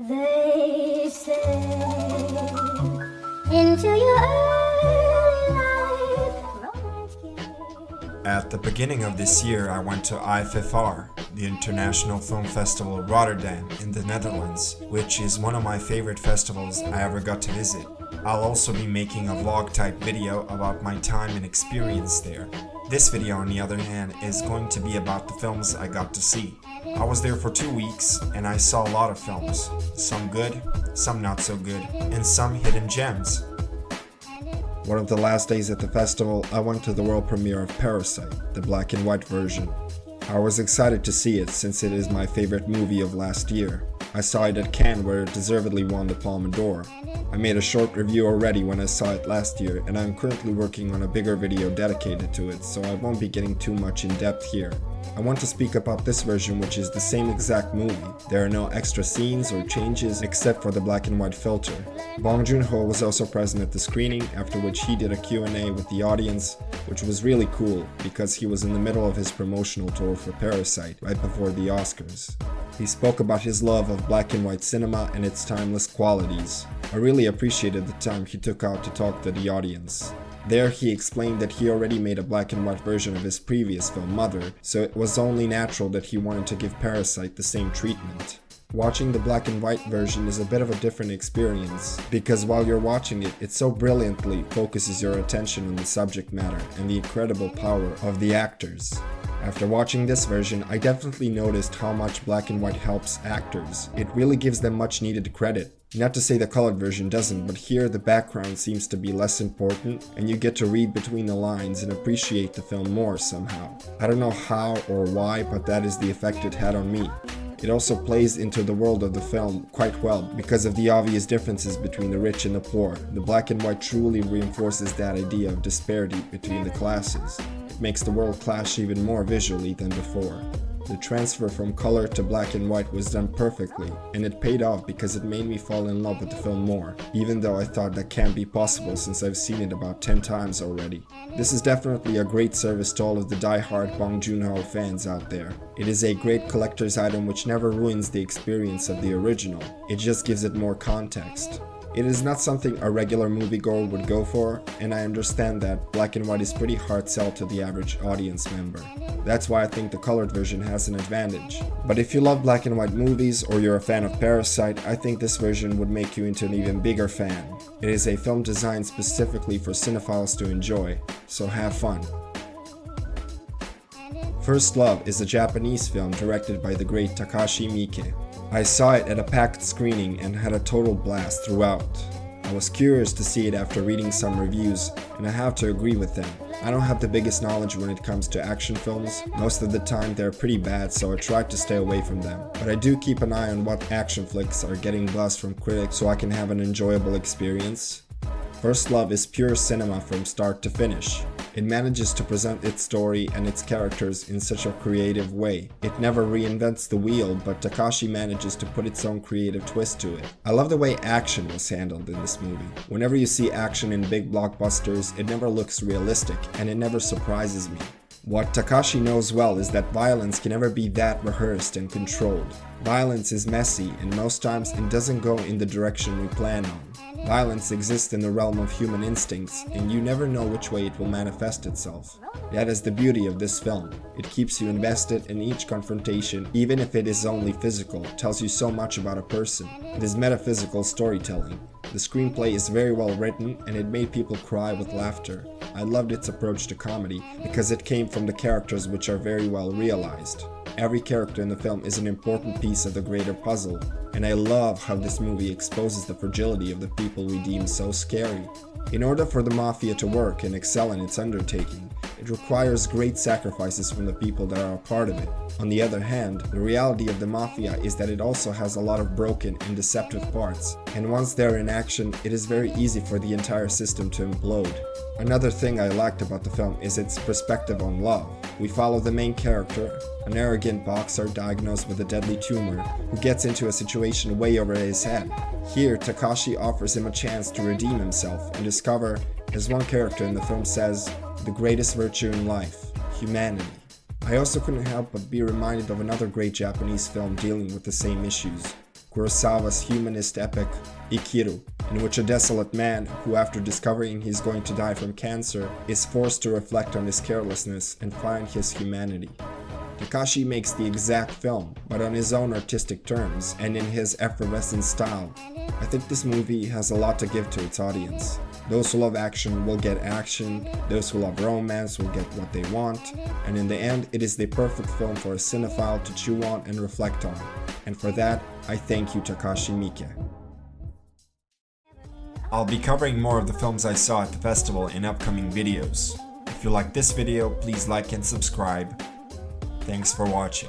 They say into your early life, romance can. At the beginning of this year, I went to IFFR, the International Film Festival Rotterdam in the Netherlands, which is one of my favorite festivals I ever got to visit. I'll also be making a vlog type video about my time and experience there. This video, on the other hand, is going to be about the films I got to see. I was there for 2 weeks and I saw a lot of films, some good, some not so good, and some hidden gems. One of the last days at the festival, I went to the world premiere of Parasite, the black and white version. I was excited to see it since it is my favorite movie of last year. I saw it at Cannes where it deservedly won the Palme d'Or. I made a short review already when I saw it last year, and I'm currently working on a bigger video dedicated to it, so I won't be getting too much in depth here. I want to speak about this version, which is the same exact movie. There are no extra scenes or changes except for the black and white filter. Joon-ho was also present at the screening, after which he did a Q&A with the audience, which was really cool because he was in the middle of his promotional tour for Parasite right before the Oscars. He spoke about his love of black and white cinema and its timeless qualities. I really appreciated the time he took out to talk to the audience. There he explained that he already made a black and white version of his previous film Mother, so it was only natural that he wanted to give Parasite the same treatment. Watching the black and white version is a bit of a different experience, because while you're watching it, it so brilliantly focuses your attention on the subject matter and the incredible power of the actors. After watching this version, I definitely noticed how much black and white helps actors. It really gives them much needed credit. Not to say the colored version doesn't, but here the background seems to be less important and you get to read between the lines and appreciate the film more somehow. I don't know how or why, but that is the effect it had on me. It also plays into the world of the film quite well because of the obvious differences between the rich and the poor. The black and white truly reinforces that idea of disparity between the classes. It makes the world clash even more visually than before. The transfer from color to black and white was done perfectly, and it paid off because it made me fall in love with the film more, even though I thought that can't be possible since I've seen it about 10 times already. This is definitely a great service to all of the die-hard Bong Joon-ho fans out there. It is a great collector's item which never ruins the experience of the original, it just gives it more context. It is not something a regular moviegoer would go for, and I understand that black and white is pretty hard sell to the average audience member. That's why I think the colored version has an advantage. But if you love black and white movies or you're a fan of Parasite, I think this version would make you into an even bigger fan. It is a film designed specifically for cinephiles to enjoy, so have fun. First Love is a Japanese film directed by the great Takashi Miike. I saw it at a packed screening and had a total blast throughout. I was curious to see it after reading some reviews, and I have to agree with them. I don't have the biggest knowledge when it comes to action films. Most of the time they're pretty bad, so I tried to stay away from them. But I do keep an eye on what action flicks are getting buzz from critics so I can have an enjoyable experience. First Love is pure cinema from start to finish. It manages to present its story and its characters in such a creative way. It never reinvents the wheel, but Takashi manages to put its own creative twist to it. I love the way action was handled in this movie. Whenever you see action in big blockbusters, it never looks realistic, and it never surprises me. What Takashi knows well is that violence can never be that rehearsed and controlled. Violence is messy, and most times it doesn't go in the direction we plan on. Violence exists in the realm of human instincts, and you never know which way it will manifest itself. That is the beauty of this film. It keeps you invested in each confrontation, even if it is only physical, tells you so much about a person. It is metaphysical storytelling. The screenplay is very well written, and it made people cry with laughter. I loved its approach to comedy, because it came from the characters which are very well realized. Every character in the film is an important piece of the greater puzzle, and I love how this movie exposes the fragility of the people we deem so scary. In order for the mafia to work and excel in its undertaking, it requires great sacrifices from the people that are a part of it. On the other hand, the reality of the mafia is that it also has a lot of broken and deceptive parts, and once they're in action, it is very easy for the entire system to implode. Another thing I liked about the film is its perspective on love. We follow the main character, an arrogant boxer diagnosed with a deadly tumor, who gets into a situation way over his head. Here, Takashi offers him a chance to redeem himself and discover, as one character in the film says, the greatest virtue in life, humanity. I also couldn't help but be reminded of another great Japanese film dealing with the same issues, Kurosawa's humanist epic Ikiru, in which a desolate man who, after discovering he's going to die from cancer, is forced to reflect on his carelessness and find his humanity. Takashi makes the exact film, but on his own artistic terms and in his effervescent style. I think this movie has a lot to give to its audience. Those who love action will get action, those who love romance will get what they want, and in the end, it is the perfect film for a cinephile to chew on and reflect on. And for that, I thank you, Takashi Miike. I'll be covering more of the films I saw at the festival in upcoming videos. If you like this video, please like and subscribe. Thanks for watching.